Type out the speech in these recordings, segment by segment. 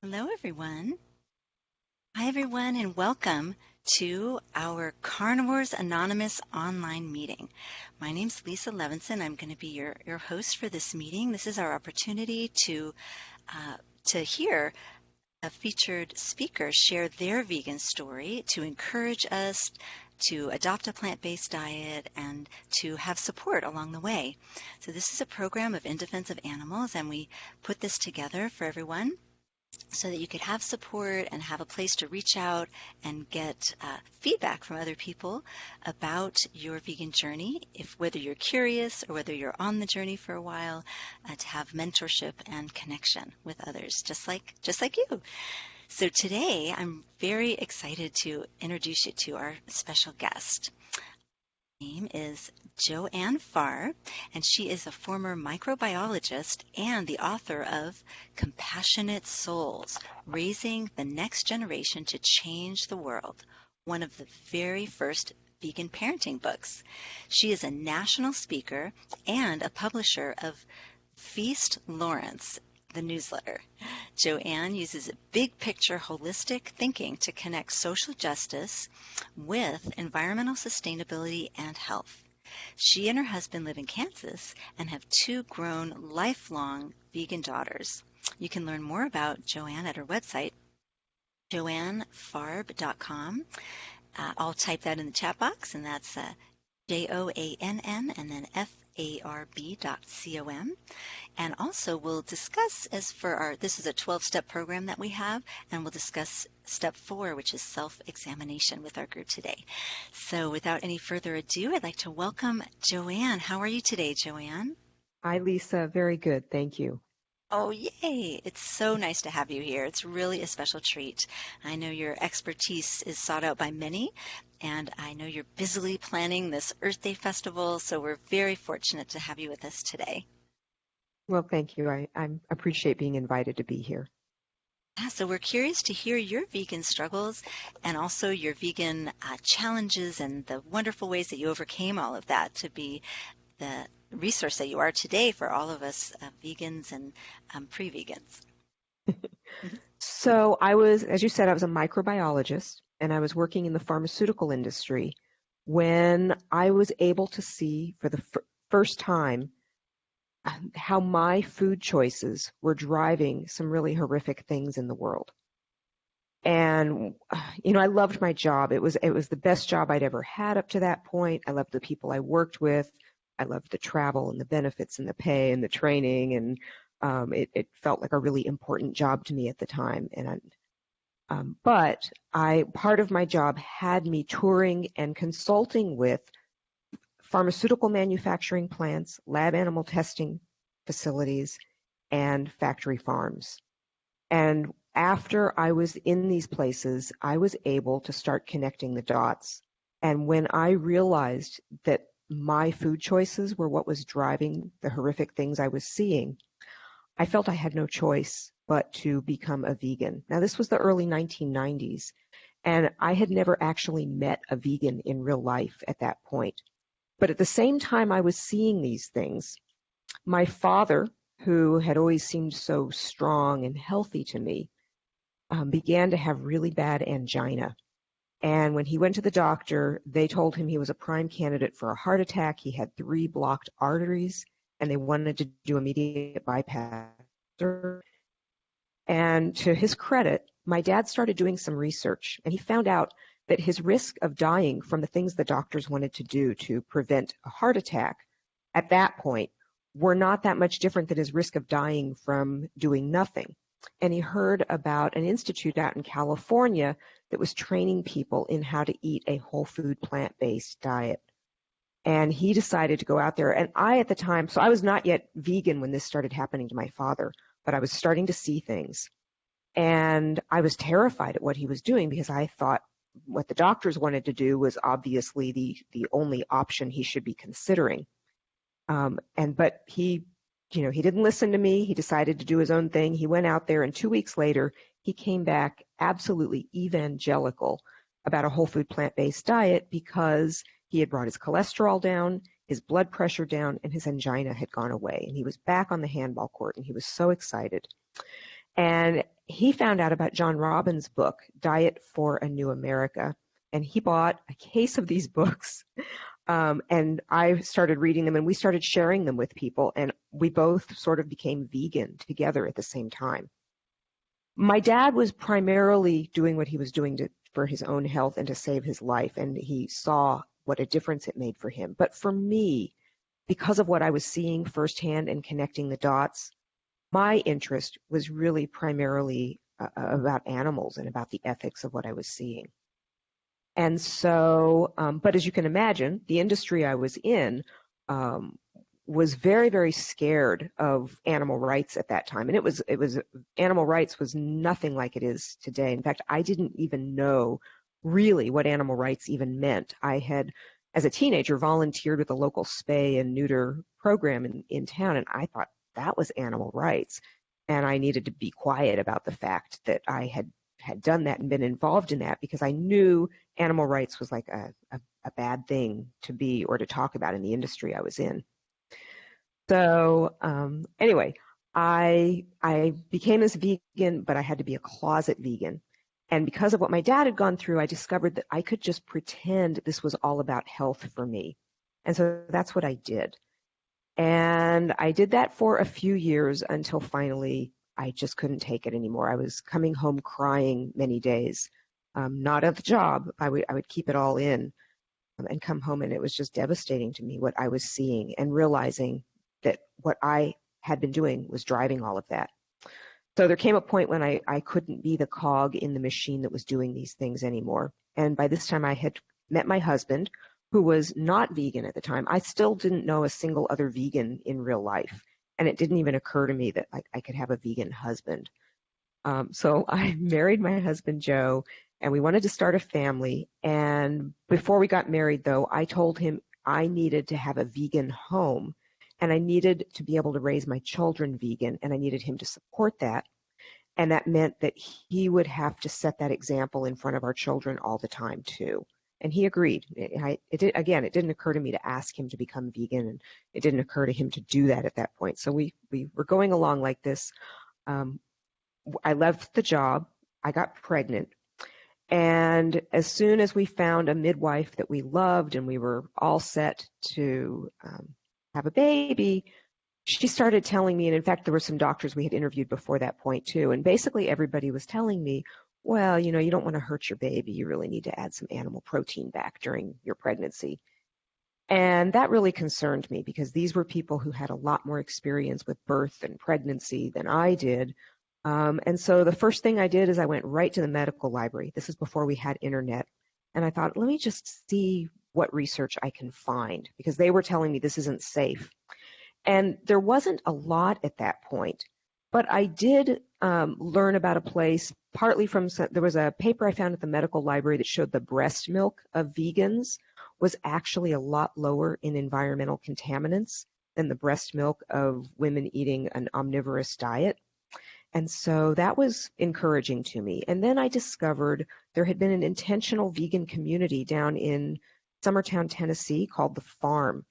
Hello, everyone. Hi, everyone, and welcome to our Carnivores Anonymous online meeting. My name's Lisa Levinson. I'm going to be your host for this meeting. This is our opportunity to hear a featured speaker share their vegan story, to encourage us to adopt a plant-based diet and to have support along the way. So this is a program of In Defense of Animals, and we put this together for everyone so that you could have support and have a place to reach out and get feedback from other people about your vegan journey, if whether you're curious or whether you're on the journey for a while, to have mentorship and connection with others, just like you. So today, I'm very excited to introduce you to our special guest. Her name is JoAnn Farb, and she is a former microbiologist and the author of Compassionate Souls, Raising the Next Generation to Change the World, one of the very first vegan parenting books. She is a national speaker and a publisher of Feast Lawrence, the newsletter. JoAnn uses big picture holistic thinking to connect social justice with environmental sustainability and health. She and her husband live in Kansas and have two grown lifelong vegan daughters. You can learn more about JoAnn at her website, JoAnnFarb.com. I'll type that in the chat box, and that's JoAnn and then FARB.com. And also we'll discuss, this is a 12-step program that we have, and we'll discuss step 4, which is self-examination with our group today. So without any further ado, I'd like to welcome JoAnn. How are you today, JoAnn? Hi, Lisa. Very good. Thank you. Oh, yay. It's so nice to have you here. It's really a special treat. I know your expertise is sought out by many, and I know you're busily planning this Earth Day festival, so we're very fortunate to have you with us today. Well, thank you. I appreciate being invited to be here. Yeah, so we're curious to hear your vegan struggles and also your vegan challenges and the wonderful ways that you overcame all of that to be the resource that you are today for all of us vegans and pre-vegans. So I was, as you said, I was a microbiologist, and I was working in the pharmaceutical industry when I was able to see for the first time how my food choices were driving some really horrific things in the world. And, I loved my job. It was the best job I'd ever had up to that point. I loved the people I worked with. I loved the travel and the benefits and the pay and the training. And it felt like a really important job to me at the time. But part of my job had me touring and consulting with pharmaceutical manufacturing plants, lab animal testing facilities, and factory farms. And after I was in these places, I was able to start connecting the dots. And when I realized that my food choices were what was driving the horrific things I was seeing, I felt I had no choice but to become a vegan. Now, this was the early 1990s, and I had never actually met a vegan in real life at that point. But at the same time I was seeing these things, my father, who had always seemed so strong and healthy to me, began to have really bad angina. And when he went to the doctor, they told him he was a prime candidate for a heart attack. He had 3 blocked arteries, and they wanted to do immediate bypass. And to his credit, my dad started doing some research, and he found out that his risk of dying from the things the doctors wanted to do to prevent a heart attack at that point were not that much different than his risk of dying from doing nothing. And he heard about an institute out in California that was training people in how to eat a whole food plant-based diet. And he decided to go out there. And I, at the time, so I was not yet vegan when this started happening to my father, but I was starting to see things. And I was terrified at what he was doing because I thought what the doctors wanted to do was obviously the only option he should be considering. But he didn't listen to me. He decided to do his own thing. He went out there, and 2 weeks later, he came back absolutely evangelical about a whole food plant-based diet because he had brought his cholesterol down, his blood pressure down, and his angina had gone away. And he was back on the handball court, and he was so excited. And he found out about John Robbins' book, Diet for a New America. And he bought a case of these books. And I started reading them, and we started sharing them with people. And we both sort of became vegan together at the same time. My dad was primarily doing what he was doing for his own health and to save his life. And he saw what a difference it made for him. But for me, because of what I was seeing firsthand and connecting the dots, my interest was really primarily about animals and about the ethics of what I was seeing. And so, but as you can imagine, the industry I was in was very, very scared of animal rights at that time. And it was animal rights was nothing like it is today. In fact, I didn't even know really what animal rights even meant. I had, as a teenager, volunteered with a local spay and neuter program in town, and I thought that was animal rights. And I needed to be quiet about the fact that I had done that and been involved in that, because I knew animal rights was like a bad thing to be or to talk about in the industry I was in. So anyway, I became this vegan, but I had to be a closet vegan. And because of what my dad had gone through, I discovered that I could just pretend this was all about health for me. And so that's what I did. And I did that for a few years until finally I just couldn't take it anymore. I was coming home crying many days, not at the job. I would keep it all in and come home, and it was just devastating to me what I was seeing and realizing that what I had been doing was driving all of that. So there came a point when I couldn't be the cog in the machine that was doing these things anymore. And by this time I had met my husband, who was not vegan at the time. I still didn't know a single other vegan in real life. And it didn't even occur to me that I could have a vegan husband. So I married my husband, Joe, and we wanted to start a family. And before we got married, though, I told him I needed to have a vegan home, and I needed to be able to raise my children vegan, and I needed him to support that. And that meant that he would have to set that example in front of our children all the time, too. And he agreed. It didn't occur to me to ask him to become vegan, and it didn't occur to him to do that at that point. So we were going along like this. I left the job. I got pregnant. And as soon as we found a midwife that we loved and we were all set to have a baby, she started telling me, and in fact, there were some doctors we had interviewed before that point too, and basically everybody was telling me, well, you don't want to hurt your baby. You really need to add some animal protein back during your pregnancy. And that really concerned me, because these were people who had a lot more experience with birth and pregnancy than I did. And so the first thing I did is I went right to the medical library. This is before we had internet. And I thought, let me just see what research I can find, because they were telling me this isn't safe. And there wasn't a lot at that point, but I did learn about a place, partly from, there was a paper I found at the medical library that showed the breast milk of vegans was actually a lot lower in environmental contaminants than the breast milk of women eating an omnivorous diet. And so that was encouraging to me. And then I discovered there had been an intentional vegan community down in Summertown, Tennessee called The Farm.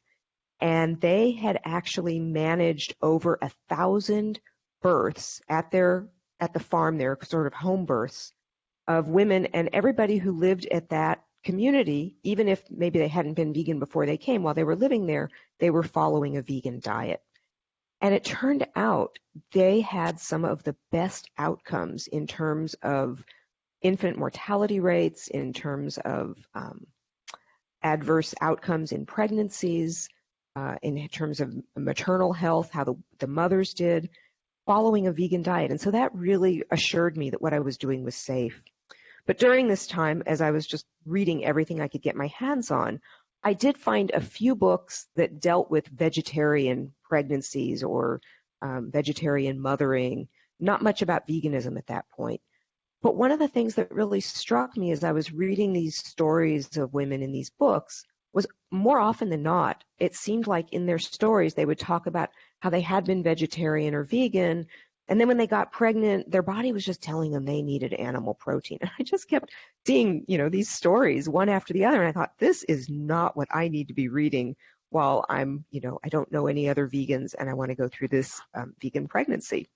And they had actually managed over 1,000 births at the farm, their sort of home births of women, and everybody who lived at that community, even if maybe they hadn't been vegan before they came, while they were living there, they were following a vegan diet. And it turned out they had some of the best outcomes in terms of infant mortality rates, in terms of adverse outcomes in pregnancies, in terms of maternal health, how the mothers did, following a vegan diet. And so that really assured me that what I was doing was safe. But during this time, as I was just reading everything I could get my hands on, I did find a few books that dealt with vegetarian pregnancies or vegetarian mothering, not much about veganism at that point. But one of the things that really struck me as I was reading these stories of women in these books was, more often than not, it seemed like in their stories they would talk about how they had been vegetarian or vegan, and then when they got pregnant, their body was just telling them they needed animal protein. And I just kept seeing, these stories one after the other, and I thought, this is not what I need to be reading while I'm, I don't know any other vegans and I want to go through this vegan pregnancy.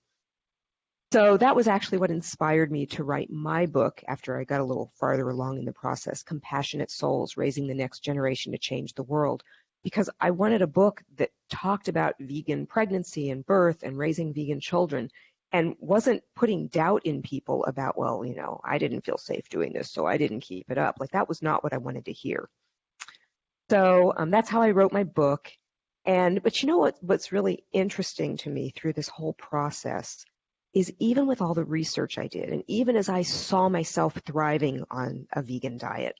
So that was actually what inspired me to write my book after I got a little farther along in the process, Compassionate Souls, Raising the Next Generation to Change the World, because I wanted a book that talked about vegan pregnancy and birth and raising vegan children and wasn't putting doubt in people about, well, I didn't feel safe doing this, so I didn't keep it up. Like, that was not what I wanted to hear. So that's how I wrote my book. But you know what's really interesting to me through this whole process is even with all the research I did, and even as I saw myself thriving on a vegan diet,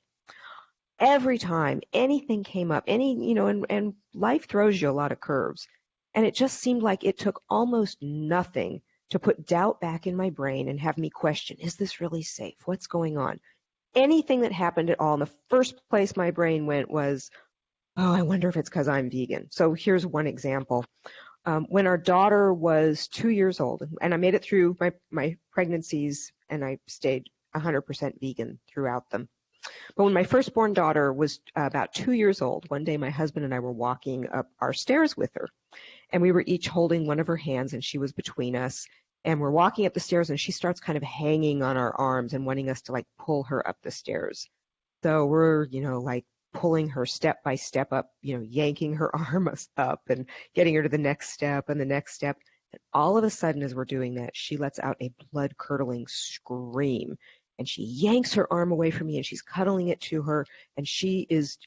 every time anything came up, and life throws you a lot of curves, and it just seemed like it took almost nothing to put doubt back in my brain and have me question, is this really safe? What's going on? Anything that happened at all, and the first place my brain went was, oh, I wonder if it's because I'm vegan. So here's one example. When our daughter was 2 years old, and I made it through my pregnancies, and I stayed 100% vegan throughout them. But when my firstborn daughter was about 2 years old, one day my husband and I were walking up our stairs with her, and we were each holding one of her hands, and she was between us. And we're walking up the stairs, and she starts kind of hanging on our arms and wanting us to like pull her up the stairs. So we're, like pulling her step by step up, yanking her arm up and getting her to the next step and the next step. And all of a sudden, as we're doing that, she lets out a blood-curdling scream. And she yanks her arm away from me, and she's cuddling it to her. And she is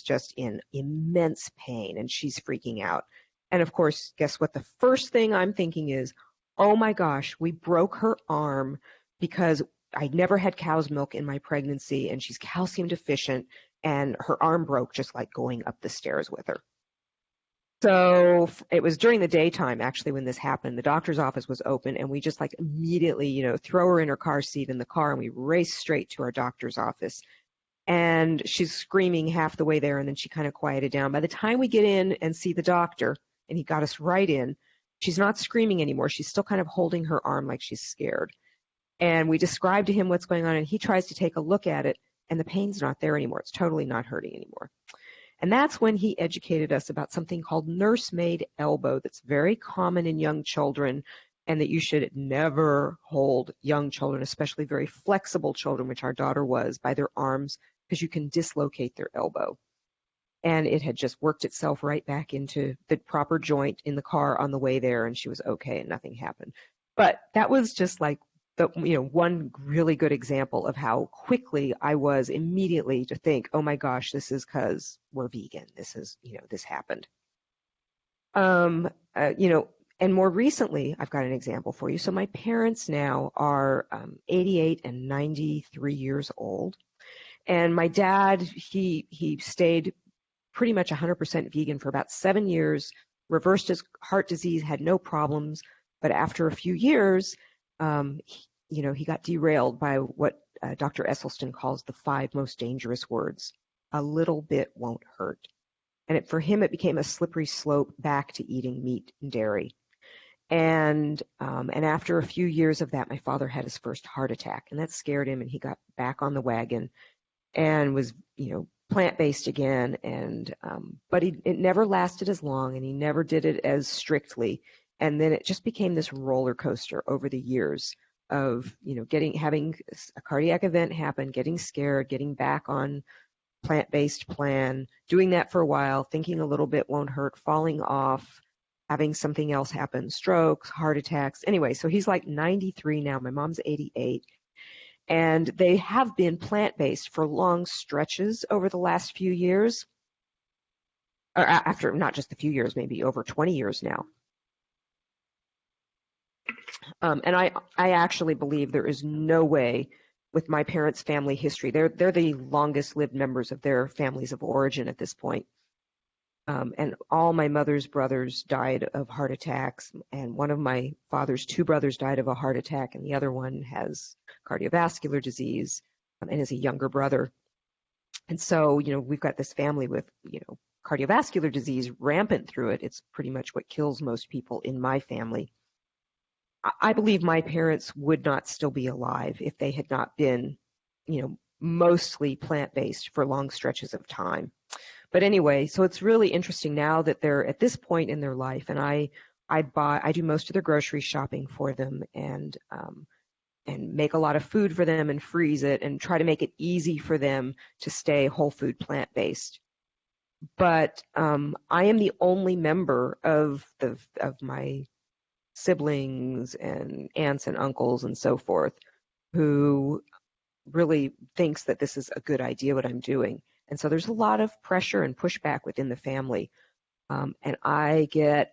just in immense pain, and she's freaking out. And of course, guess what? The first thing I'm thinking is, oh my gosh, we broke her arm because I never had cow's milk in my pregnancy, and she's calcium deficient, and her arm broke just like going up the stairs with her. So it was during the daytime, actually, when this happened. The doctor's office was open, and we just like immediately, throw her in her car seat in the car, and we race straight to our doctor's office. And she's screaming half the way there, and then she kind of quieted down. By the time we get in and see the doctor, and he got us right in, she's not screaming anymore. She's still kind of holding her arm like she's scared. And we describe to him what's going on, and he tries to take a look at it, and the pain's not there anymore. It's totally not hurting anymore. And that's when he educated us about something called nursemaid elbow that's very common in young children, and that you should never hold young children, especially very flexible children, which our daughter was, by their arms, because you can dislocate their elbow. And it had just worked itself right back into the proper joint in the car on the way there, and she was okay and nothing happened. But that was just like one really good example of how quickly I was immediately to think, oh my gosh, this is because we're vegan. This is, this happened. And more recently, I've got an example for you. So my parents now are 88 and 93 years old. And my dad, he stayed pretty much 100% vegan for about 7 years, reversed his heart disease, had no problems. But after a few years, he got derailed by what Dr. Esselstyn calls the 5 most dangerous words. A little bit won't hurt. And for him, it became a slippery slope back to eating meat and dairy. And after a few years of that, my father had his first heart attack, and that scared him, and he got back on the wagon and was, plant-based again. And but it never lasted as long, and he never did it as strictly. And then it just became this roller coaster over the years of, having a cardiac event happen, getting scared, getting back on plant-based plan, doing that for a while, thinking a little bit won't hurt, falling off, having something else happen, strokes, heart attacks. Anyway, so he's like 93 now. My mom's 88. And they have been plant-based for long stretches over the last few years, or after not just a few years, maybe over 20 years now. And I actually believe there is no way with my parents' family history. They're the longest lived members of their families of origin at this point. And all my mother's brothers died of heart attacks, and one of my father's 2 brothers died of a heart attack, and the other one has cardiovascular disease and is a younger brother. And so, we've got this family with, cardiovascular disease rampant through it. It's pretty much what kills most people in my family. I believe my parents would not still be alive if they had not been, mostly plant-based for long stretches of time. But anyway, so it's really interesting now that they're at this point in their life, and I I do most of their grocery shopping for them, and make a lot of food for them and freeze it and try to make it easy for them to stay whole food plant-based. But I am the only member of my siblings and aunts and uncles and so forth who really thinks that this is a good idea what I'm doing. And so there's a lot of pressure and pushback within the family. And I get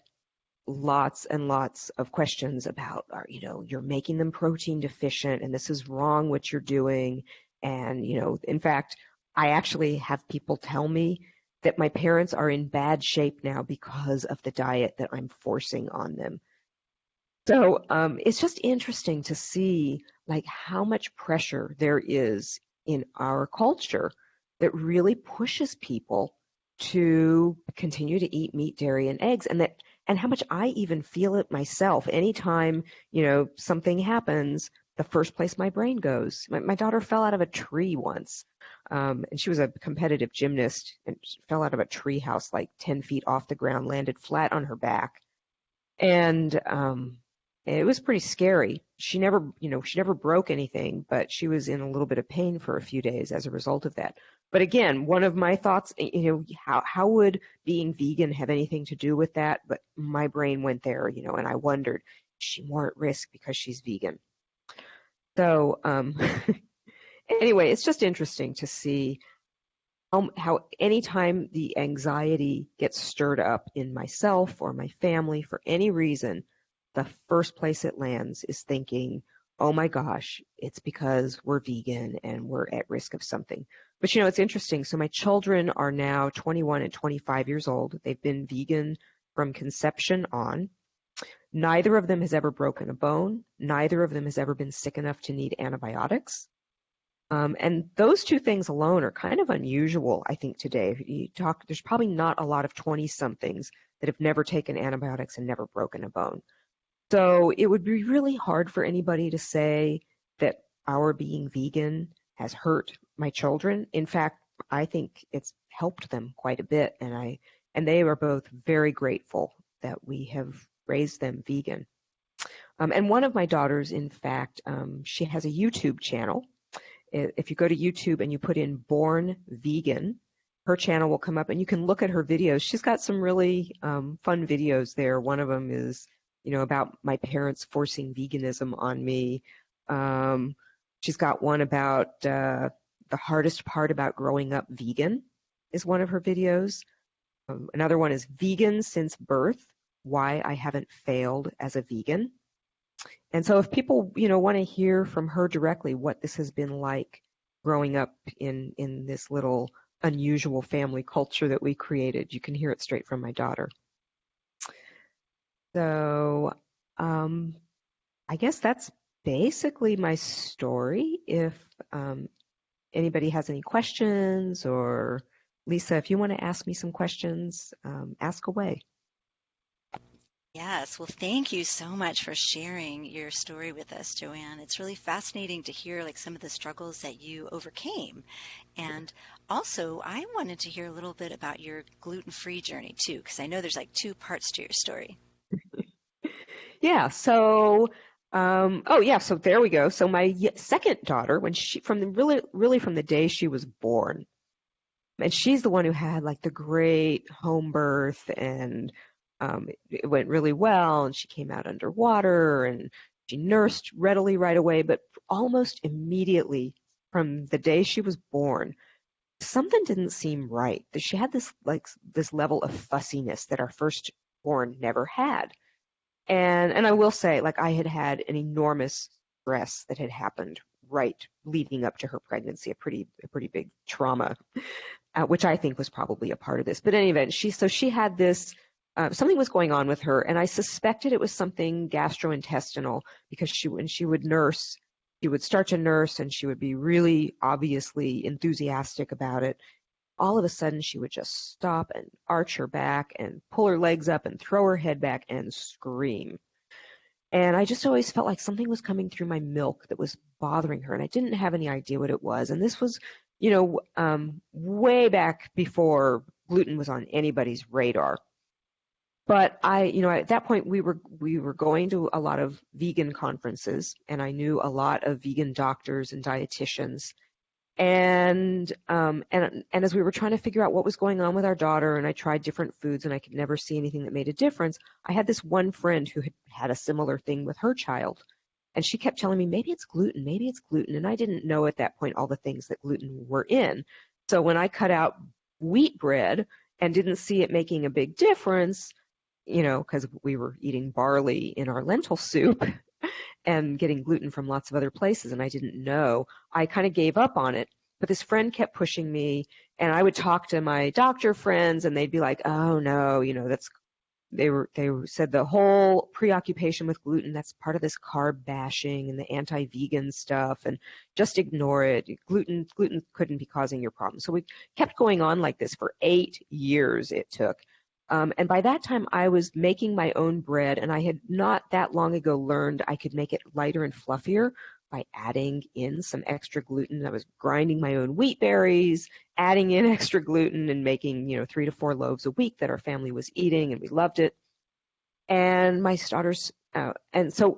lots and lots of questions about, you're making them protein deficient and this is wrong what you're doing. And, in fact, I actually have people tell me that my parents are in bad shape now because of the diet that I'm forcing on them. So it's just interesting to see like how much pressure there is in our culture that really pushes people to continue to eat meat, dairy, and eggs, and how much I even feel it myself. Anytime, something happens, the first place my brain goes. My daughter fell out of a tree once, and she was a competitive gymnast, and she fell out of a tree house like 10 feet off the ground, landed flat on her back. And it was pretty scary. She never broke anything, but she was in a little bit of pain for a few days as a result of that. But again, one of my thoughts, how would being vegan have anything to do with that? But my brain went there, and I wondered, is she more at risk because she's vegan? So anyway, it's just interesting to see how anytime the anxiety gets stirred up in myself or my family for any reason, the first place it lands is thinking, oh my gosh, it's because we're vegan and we're at risk of something. But it's interesting. So my children are now 21 and 25 years old. They've been vegan from conception on. Neither of them has ever broken a bone. Neither of them has ever been sick enough to need antibiotics. And those two things alone are kind of unusual, I think, today. There's probably not a lot of 20-somethings that have never taken antibiotics and never broken a bone. So it would be really hard for anybody to say that our being vegan has hurt my children. In fact, I think it's helped them quite a bit, and they are both very grateful that we have raised them vegan. And one of my daughters, in fact, she has a YouTube channel. If you go to YouTube and you put in Born Vegan, her channel will come up and you can look at her videos. She's got some really fun videos there. One of them is, about my parents forcing veganism on me. She's got one about the hardest part about growing up vegan is one of her videos. Another one is Vegan Since Birth, Why I Haven't Failed as a Vegan. And so if people, want to hear from her directly what this has been like growing up in this little unusual family culture that we created, you can hear it straight from my daughter. So I guess that's basically my story. If anybody has any questions, or Lisa, if you want to ask me some questions, ask away. Yes, well, thank you so much for sharing your story with us, JoAnn. It's really fascinating to hear like some of the struggles that you overcame. And also, I wanted to hear a little bit about your gluten-free journey too, because I know there's like two parts to your story. Yeah. So, so there we go. So my second daughter, really from the day she was born, and she's the one who had like the great home birth, and it went really well, and she came out underwater, and she nursed readily right away, but almost immediately from the day she was born, something didn't seem right. She had this level of fussiness that our firstborn never had. And I will say, like, I had an enormous stress that had happened right leading up to her pregnancy, a pretty big trauma, which I think was probably a part of this. But in any event, she had this, something was going on with her, and I suspected it was something gastrointestinal, because when she would nurse, she would start to nurse and she would be really obviously enthusiastic about it. All of a sudden, she would just stop and arch her back and pull her legs up and throw her head back and scream. And I just always felt like something was coming through my milk that was bothering her, and I didn't have any idea what it was. And this was, way back before gluten was on anybody's radar. But at that point we were going to a lot of vegan conferences, and I knew a lot of vegan doctors and dietitians. And as we were trying to figure out what was going on with our daughter, and I tried different foods and I could never see anything that made a difference, I had this one friend who had had a similar thing with her child. And she kept telling me, maybe it's gluten, maybe it's gluten. And I didn't know at that point all the things that gluten were in. So when I cut out wheat bread and didn't see it making a big difference, because we were eating barley in our lentil soup and getting gluten from lots of other places, and I didn't know, I kind of gave up on it. But this friend kept pushing me, and I would talk to my doctor friends, and they'd be like, oh no, they said the whole preoccupation with gluten, that's part of this carb bashing and the anti-vegan stuff, and just ignore it. Gluten couldn't be causing your problem. So we kept going on like this for 8 years it took. And by that time, I was making my own bread, and I had not that long ago learned I could make it lighter and fluffier by adding in some extra gluten. I was grinding my own wheat berries, adding in extra gluten, and making 3 to 4 loaves a week that our family was eating, and we loved it. And my daughters, and so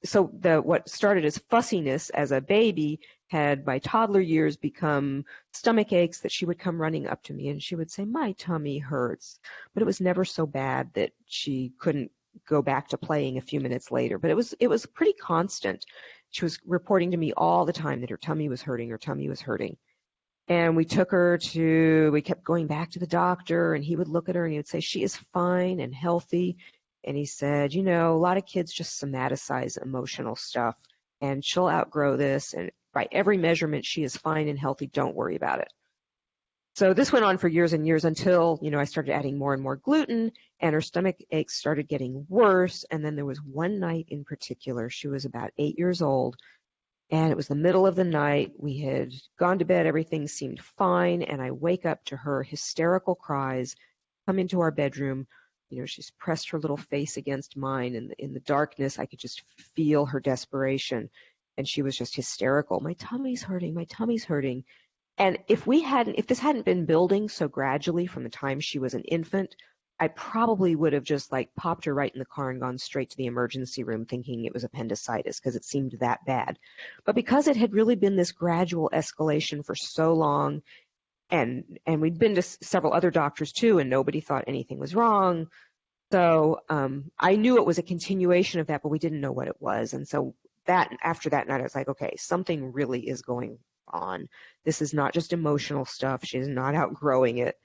what started as fussiness as a baby had by toddler years become stomach aches that she would come running up to me and she would say, my tummy hurts. But it was never so bad that she couldn't go back to playing a few minutes later. But it was pretty constant. She was reporting to me all the time that her tummy was hurting. And we kept going back to the doctor, and he would look at her and he would say, she is fine and healthy. And he said, a lot of kids just somaticize emotional stuff, and she'll outgrow this. And by every measurement, she is fine and healthy. Don't worry about it. So this went on for years and years until, I started adding more and more gluten, and her stomach aches started getting worse. And then there was one night in particular, she was about 8 years old, and it was the middle of the night. We had gone to bed. Everything seemed fine. And I wake up to her hysterical cries, come into our bedroom. She's pressed her little face against mine, and in the darkness, I could just feel her desperation. And she was just hysterical. My tummy's hurting. My tummy's hurting. And if this hadn't been building so gradually from the time she was an infant, I probably would have just popped her right in the car and gone straight to the emergency room thinking it was appendicitis because it seemed that bad. But because it had really been this gradual escalation for so long, and we'd been to several other doctors too, and nobody thought anything was wrong. So I knew it was a continuation of that, but we didn't know what it was. And so after that night, I was like, okay, something really is going on. This is not just emotional stuff. She's not outgrowing it.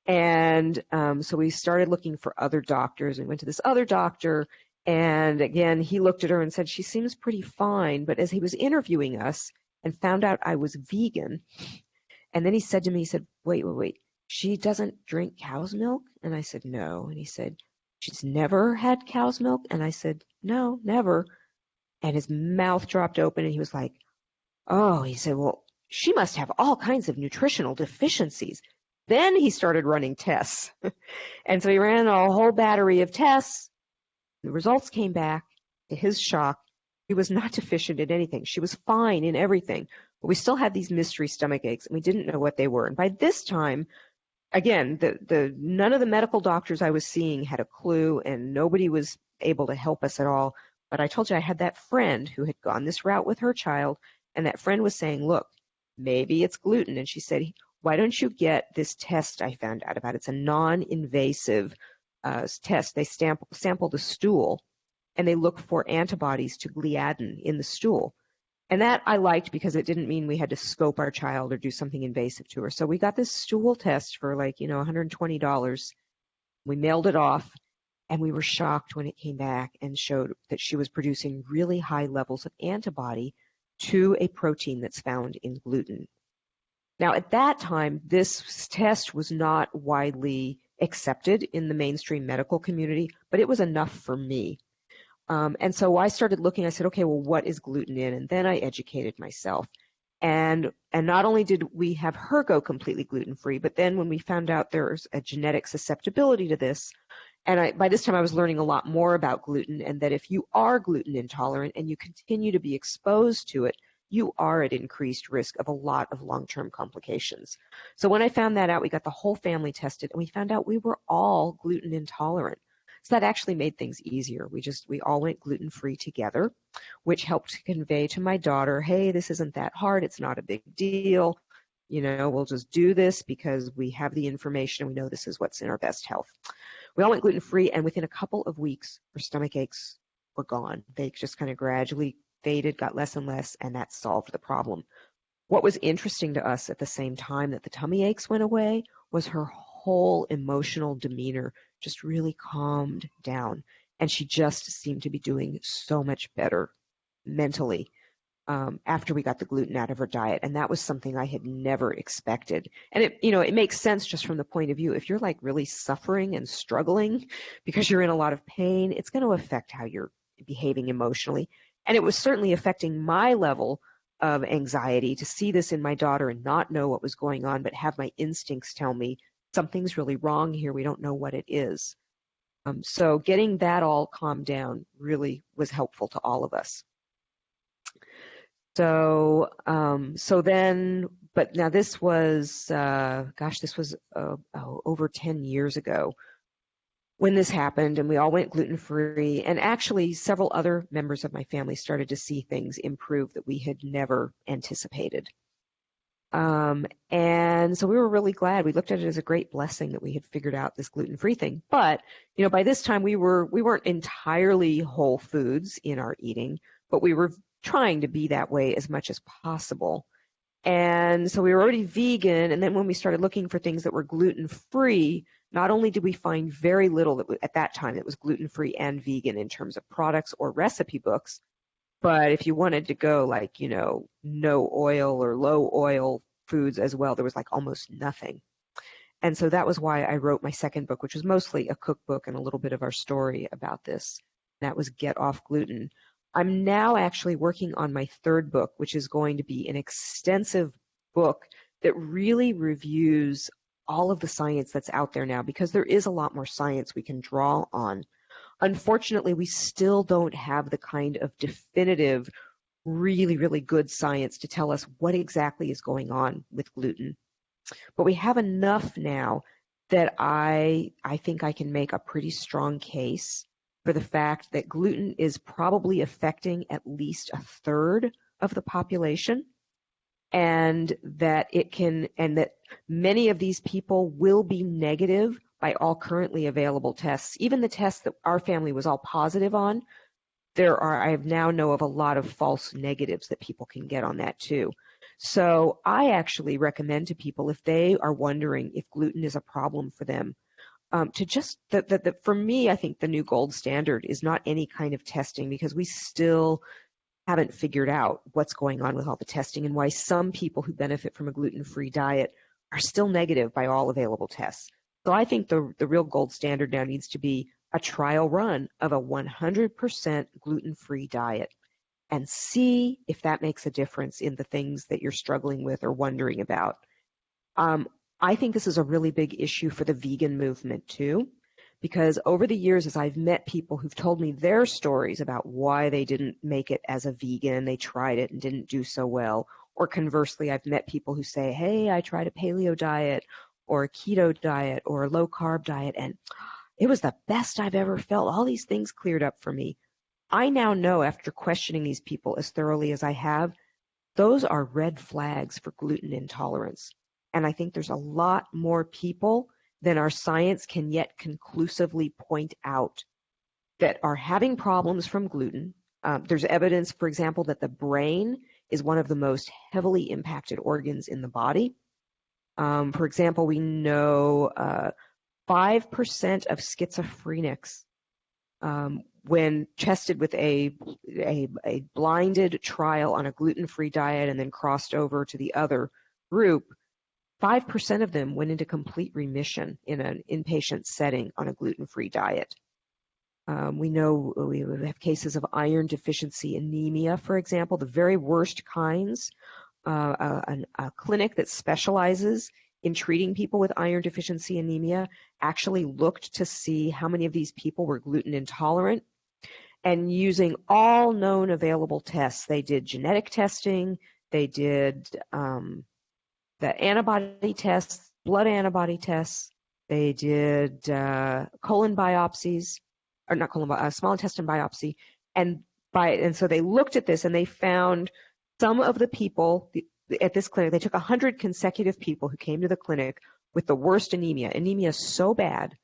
And so we started looking for other doctors. We went to this other doctor, and again, he looked at her and said, she seems pretty fine. But as he was interviewing us and found out I was vegan, and then he said to me, he said, wait, she doesn't drink cow's milk? And I said, no. And he said, she's never had cow's milk? And I said, no, never. And his mouth dropped open, and he was like, oh, he said, well, she must have all kinds of nutritional deficiencies. Then he started running tests. And so he ran a whole battery of tests. The results came back. To his shock, she was not deficient in anything. She was fine in everything. But we still had these mystery stomach aches, and we didn't know what they were. And by this time, again, none of the medical doctors I was seeing had a clue, and nobody was able to help us at all. But I told you I had that friend who had gone this route with her child, and that friend was saying, look, maybe it's gluten. And she said, why don't you get this test I found out about? It's a non-invasive test. They sample the stool, and they look for antibodies to gliadin in the stool. And that I liked because it didn't mean we had to scope our child or do something invasive to her. So we got this stool test for $120. We mailed it off, and we were shocked when it came back and showed that she was producing really high levels of antibody to a protein that's found in gluten. Now, at that time, this test was not widely accepted in the mainstream medical community, but it was enough for me. And so I started looking, I said, okay, well, what is gluten in? And then I educated myself. And not only did we have her go completely gluten-free, but then when we found out there's a genetic susceptibility to this, and by this time I was learning a lot more about gluten, and that if you are gluten intolerant and you continue to be exposed to it, you are at increased risk of a lot of long-term complications. So when I found that out, we got the whole family tested, and we found out we were all gluten intolerant. So that actually made things easier. We all went gluten-free together, which helped to convey to my daughter, hey, this isn't that hard. It's not a big deal. We'll just do this because we have the information and we know this is what's in our best health. We all went gluten-free, and within a couple of weeks, our stomach aches were gone. They just kind of gradually faded, got less and less, and that solved the problem. What was interesting to us at the same time that the tummy aches went away was her whole emotional demeanor just really calmed down, and she just seemed to be doing so much better mentally after we got the gluten out of her diet. And that was something I had never expected. And it makes sense just from the point of view, if you're like really suffering and struggling because you're in a lot of pain, it's going to affect how you're behaving emotionally. And it was certainly affecting my level of anxiety to see this in my daughter and not know what was going on, but have my instincts tell me something's really wrong here. We don't know what it is. So getting that all calmed down really was helpful to all of us. So but now this was, this was over 10 years ago when this happened, and we all went gluten-free, and actually several other members of my family started to see things improve that we had never anticipated. And so we were really glad. We looked at it as a great blessing that we had figured out this gluten-free thing. But, by this time we weren't entirely whole foods in our eating, but we were trying to be that way as much as possible. And so we were already vegan, and then when we started looking for things that were gluten-free, not only did we find very little at that time that was gluten-free and vegan in terms of products or recipe books, but if you wanted to go like, no oil or low oil foods as well, there was like almost nothing. And so that was why I wrote my second book, which was mostly a cookbook and a little bit of our story about this. That was Get Off Gluten. I'm now actually working on my third book, which is going to be an extensive book that really reviews all of the science that's out there now, because there is a lot more science we can draw on. Unfortunately, we still don't have the kind of definitive, really, really good science to tell us what exactly is going on with gluten. But we have enough now that I think I can make a pretty strong case for the fact that gluten is probably affecting at least a third of the population, and that many of these people will be negative by all currently available tests. Even the tests that our family was all positive on, I now know of a lot of false negatives that people can get on that too. So I actually recommend to people, if they are wondering if gluten is a problem for them, to just, for me, I think the new gold standard is not any kind of testing, because we still haven't figured out what's going on with all the testing and why some people who benefit from a gluten-free diet are still negative by all available tests. So I think the real gold standard now needs to be a trial run of a 100% gluten-free diet, and see if that makes a difference in the things that you're struggling with or wondering about. I think this is a really big issue for the vegan movement too, because over the years, as I've met people who've told me their stories about why they didn't make it as a vegan, they tried it and didn't do so well, or conversely, I've met people who say, hey, I tried a paleo diet or a keto diet or a low carb diet, and it was the best I've ever felt. All these things cleared up for me. I now know, after questioning these people as thoroughly as I have, those are red flags for gluten intolerance. And I think there's a lot more people than our science can yet conclusively point out that are having problems from gluten. There's evidence, for example, that the brain is one of the most heavily impacted organs in the body. For example, we know 5% of schizophrenics, when tested with a blinded trial on a gluten-free diet and then crossed over to the other group, 5% of them went into complete remission in an inpatient setting on a gluten-free diet. We know we have cases of iron deficiency anemia, for example, the very worst kinds. A clinic that specializes in treating people with iron deficiency anemia actually looked to see how many of these people were gluten intolerant, and using all known available tests, they did genetic testing, they did the antibody tests, blood antibody tests, they did colon biopsies, or not colon, small intestine biopsy, and so they looked at this and they found some of the people at this clinic. They took 100 consecutive people who came to the clinic with the worst anemia so bad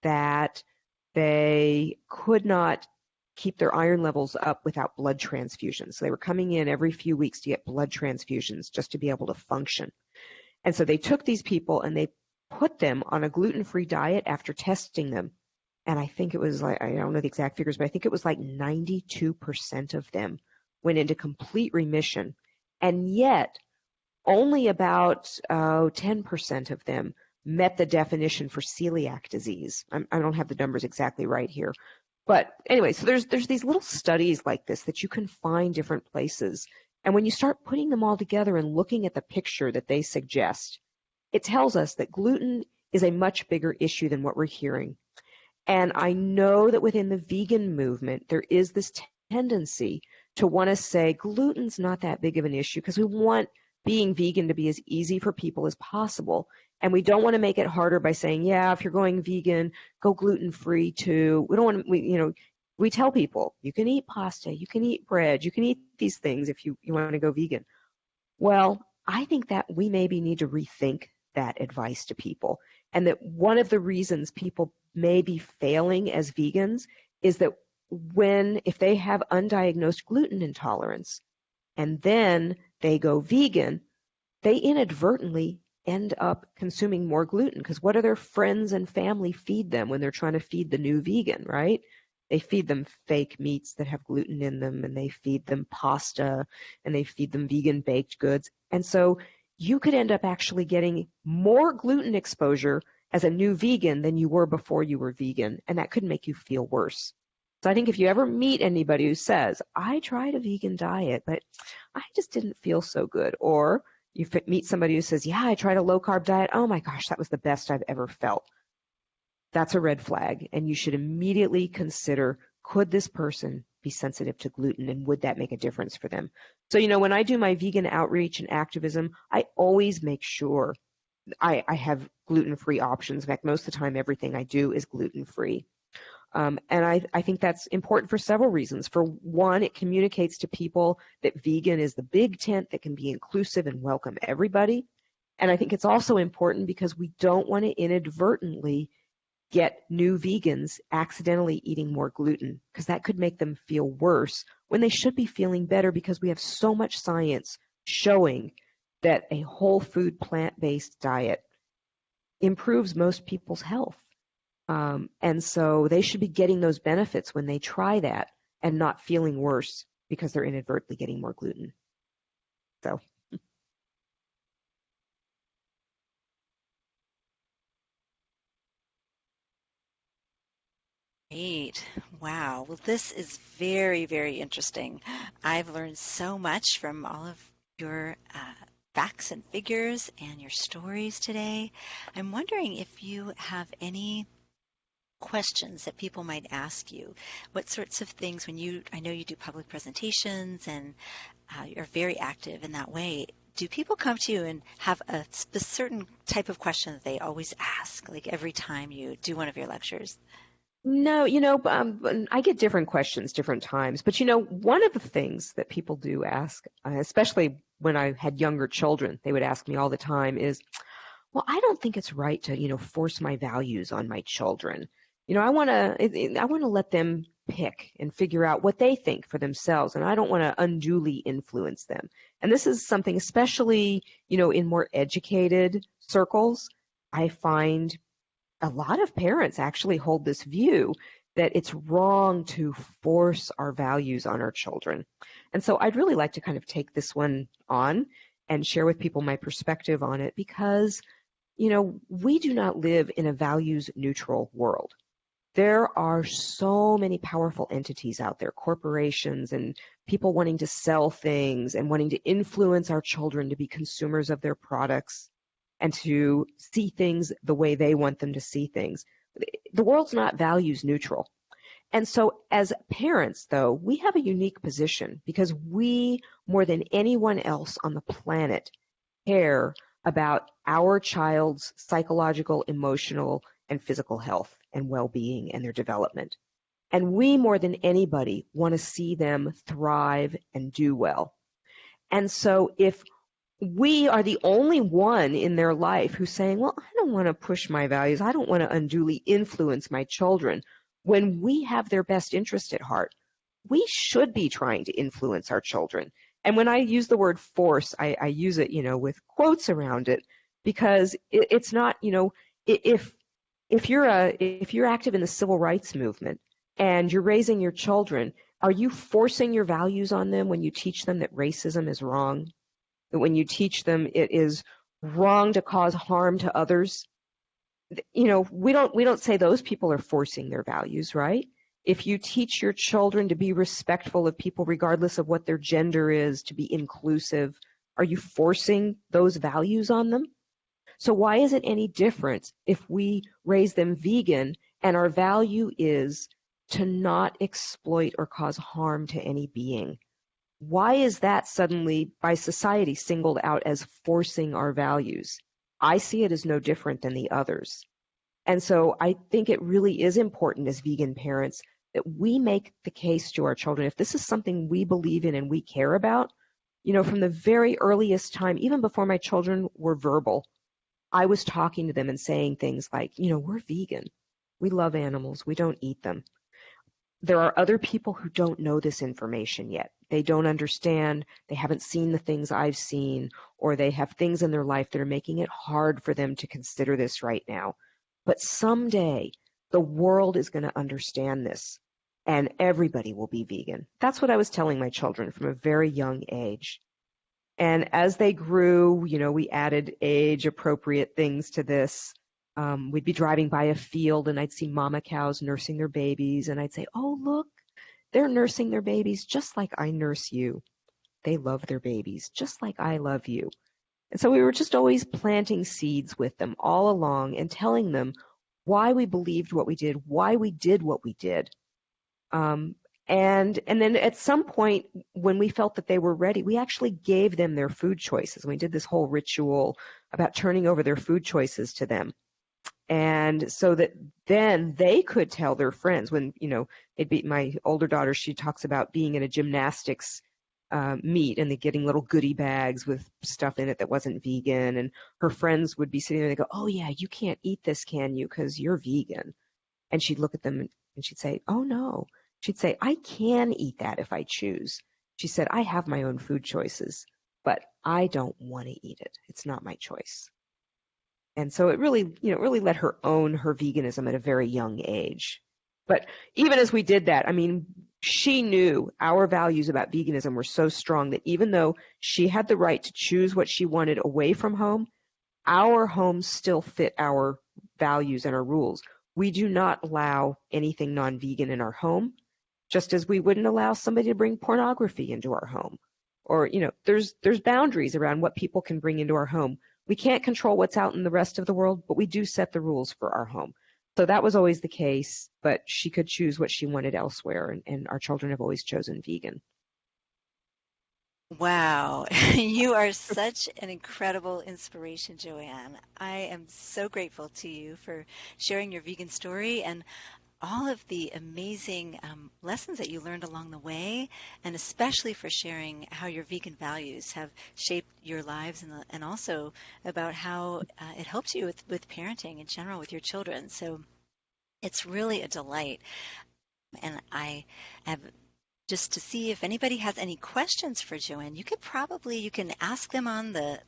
that they could not keep their iron levels up without blood transfusions. So they were coming in every few weeks to get blood transfusions just to be able to function. And so they took these people and they put them on a gluten-free diet after testing them. And I think it was like, I don't know the exact figures, but I think it was like 92% of them went into complete remission. And yet only about 10% of them met the definition for celiac disease. I don't have the numbers exactly right here. But anyway, so there's these little studies like this that you can find different places. And when you start putting them all together and looking at the picture that they suggest, it tells us that gluten is a much bigger issue than what we're hearing. And I know that within the vegan movement, there is this tendency to want to say gluten's not that big of an issue because we want being vegan to be as easy for people as possible. And we don't want to make it harder by saying, yeah, if you're going vegan, go gluten-free too. We don't want to, we tell people you can eat pasta, you can eat bread, you can eat these things if you want to go vegan. Well, I think that we maybe need to rethink that advice to people. And that one of the reasons people may be failing as vegans is that if they have undiagnosed gluten intolerance and then they go vegan, they inadvertently end up consuming more gluten because what do their friends and family feed them when they're trying to feed the new vegan, right? They feed them fake meats that have gluten in them, and they feed them pasta, and they feed them vegan baked goods. And so you could end up actually getting more gluten exposure as a new vegan than you were before you were vegan, and that could make you feel worse. So I think if you ever meet anybody who says, I tried a vegan diet, but I just didn't feel so good, or you meet somebody who says, yeah, I tried a low-carb diet. Oh, my gosh, that was the best I've ever felt. That's a red flag, and you should immediately consider, could this person be sensitive to gluten, and would that make a difference for them? So, when I do my vegan outreach and activism, I always make sure I have gluten-free options. In fact, most of the time, everything I do is gluten-free. And I think that's important for several reasons. For one, it communicates to people that vegan is the big tent that can be inclusive and welcome everybody. And I think it's also important because we don't want to inadvertently get new vegans accidentally eating more gluten, because that could make them feel worse when they should be feeling better, because we have so much science showing that a whole food plant-based diet improves most people's health. And so they should be getting those benefits when they try that and not feeling worse because they're inadvertently getting more gluten. So. Great. Wow. Well, this is very, very interesting. I've learned so much from all of your facts and figures and your stories today. I'm wondering if you have any questions that people might ask you. What sorts of things, I know you do public presentations and you're very active in that way. Do people come to you and have a certain type of question that they always ask, like every time you do one of your lectures? No, I get different questions different times. But, one of the things that people do ask, especially when I had younger children, they would ask me all the time is, well, I don't think it's right to, force my values on my children. I want to let them pick and figure out what they think for themselves, and I don't want to unduly influence them. And this is something, especially, in more educated circles, I find a lot of parents actually hold this view that it's wrong to force our values on our children. And so I'd really like to kind of take this one on and share with people my perspective on it, because, we do not live in a values neutral world. There are so many powerful entities out there, corporations and people wanting to sell things and wanting to influence our children to be consumers of their products and to see things the way they want them to see things. The world's not values neutral. And so as parents, though, we have a unique position because we, more than anyone else on the planet, care about our child's psychological, emotional, and physical health and well-being and their development. And we, more than anybody, want to see them thrive and do well. And so if we are the only one in their life who's saying, well, I don't want to push my values, I don't want to unduly influence my children, when we have their best interest at heart, we should be trying to influence our children. And when I use the word force, I use it, with quotes around it, because it's not, if you're active in the civil rights movement and you're raising your children, are you forcing your values on them when you teach them that racism is wrong? That when you teach them it is wrong to cause harm to others? We don't say those people are forcing their values, right? If you teach your children to be respectful of people regardless of what their gender is, to be inclusive, are you forcing those values on them? So why is it any different if we raise them vegan and our value is to not exploit or cause harm to any being? Why is that suddenly by society singled out as forcing our values? I see it as no different than the others. And so I think it really is important as vegan parents that we make the case to our children. If this is something we believe in and we care about, from the very earliest time, even before my children were verbal, I was talking to them and saying things like, we're vegan. We love animals. We don't eat them. There are other people who don't know this information yet. They don't understand. They haven't seen the things I've seen, or they have things in their life that are making it hard for them to consider this right now. But someday, the world is going to understand this, and everybody will be vegan. That's what I was telling my children from a very young age. And as they grew, we added age-appropriate things to this. We'd be driving by a field, and I'd see mama cows nursing their babies, and I'd say, oh, look, they're nursing their babies just like I nurse you. They love their babies just like I love you. And so we were just always planting seeds with them all along and telling them why we believed what we did, why we did what we did. And then at some point, when we felt that they were ready, we actually gave them their food choices. We did this whole ritual about turning over their food choices to them. And so that then they could tell their friends when, it'd be my older daughter, she talks about being in a gymnastics meet and getting little goodie bags with stuff in it that wasn't vegan. And her friends would be sitting there and they go, oh yeah, you can't eat this, can you? Because you're vegan. And she'd look at them and she'd say, oh no. She'd say, I can eat that if I choose. She said, I have my own food choices, but I don't want to eat it. It's not my choice. And so it really, really let her own her veganism at a very young age. But even as we did that, she knew our values about veganism were so strong that even though she had the right to choose what she wanted away from home, our home still fit our values and our rules. We do not allow anything non-vegan in our home, just as we wouldn't allow somebody to bring pornography into our home. Or, there's boundaries around what people can bring into our home. We can't control what's out in the rest of the world, but we do set the rules for our home. So that was always the case, but she could choose what she wanted elsewhere, and our children have always chosen vegan. Wow, you are such an incredible inspiration, JoAnn. I am so grateful to you for sharing your vegan story and all of the amazing lessons that you learned along the way, and especially for sharing how your vegan values have shaped your lives and also about how it helps you with parenting in general with your children. So it's really a delight. And I have just to see if anybody has any questions for JoAnn, you can ask them on the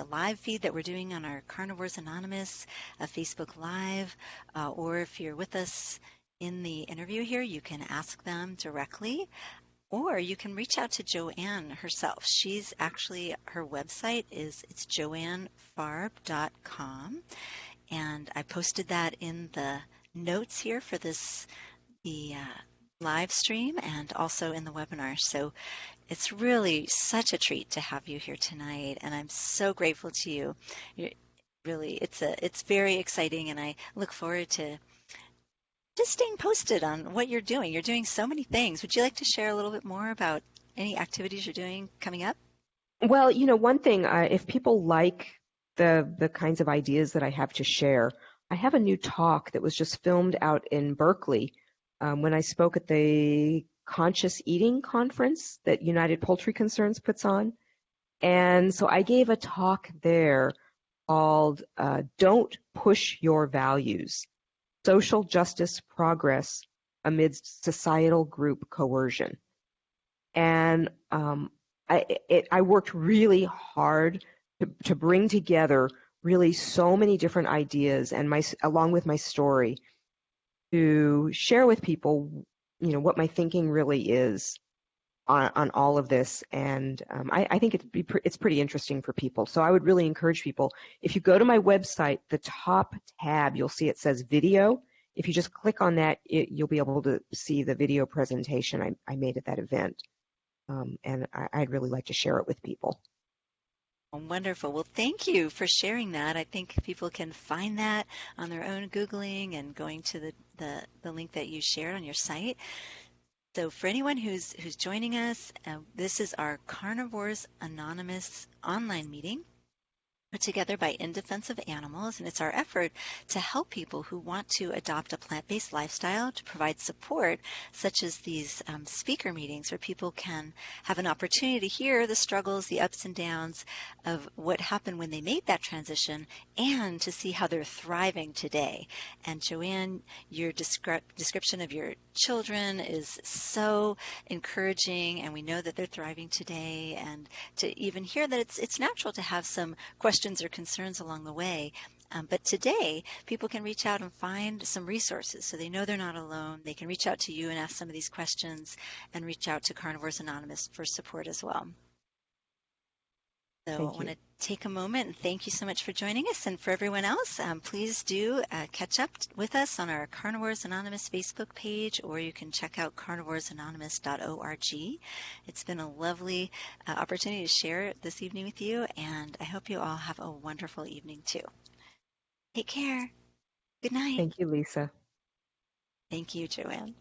live feed that we're doing on our Carnivores Anonymous Facebook Live, or if you're with us in the interview here, you can ask them directly, or you can reach out to JoAnn herself. She's actually, her website it's joannfarb.com, and I posted that in the notes here for the live stream and also in the webinar. So it's really such a treat to have you here tonight, and I'm so grateful to you. Really, it's very exciting, and I look forward to just staying posted on what you're doing. You're doing so many things. Would you like to share a little bit more about any activities you're doing coming up? Well, one thing, if people like the kinds of ideas that I have to share, I have a new talk that was just filmed out in Berkeley when I spoke at the Conscious Eating Conference that United Poultry Concerns puts on. And so I gave a talk there called Don't Push Your Values, Social Justice Progress Amidst Societal Group Coercion. And I worked really hard to bring together really so many different ideas and along with my story to share with people, what my thinking really is on all of this. And I think it's pretty interesting for people. So I would really encourage people, if you go to my website, the top tab, you'll see it says video. If you just click on that, you'll be able to see the video presentation I made at that event. And I'd really like to share it with people. Wonderful. Well, thank you for sharing that. I think people can find that on their own Googling and going to the link that you shared on your site. So for anyone who's joining us, this is our Carnivores Anonymous online meeting put together by In Defense of Animals, and it's our effort to help people who want to adopt a plant-based lifestyle, to provide support, such as these speaker meetings where people can have an opportunity to hear the struggles, the ups and downs of what happened when they made that transition, and to see how they're thriving today. And JoAnn, your description of your children is so encouraging, and we know that they're thriving today, and to even hear that it's natural to have some questions or concerns along the way. But today, people can reach out and find some resources so they know they're not alone. They can reach out to you and ask some of these questions and reach out to Carnivores Anonymous for support as well. So I Thank want you. to take a moment and thank you so much for joining us. And for everyone else, please do catch up with us on our Carnivores Anonymous Facebook page, or you can check out carnivoresanonymous.org. It's been a lovely opportunity to share this evening with you, and I hope you all have a wonderful evening too. Take care. Good night. Thank you, Lisa. Thank you, JoAnn.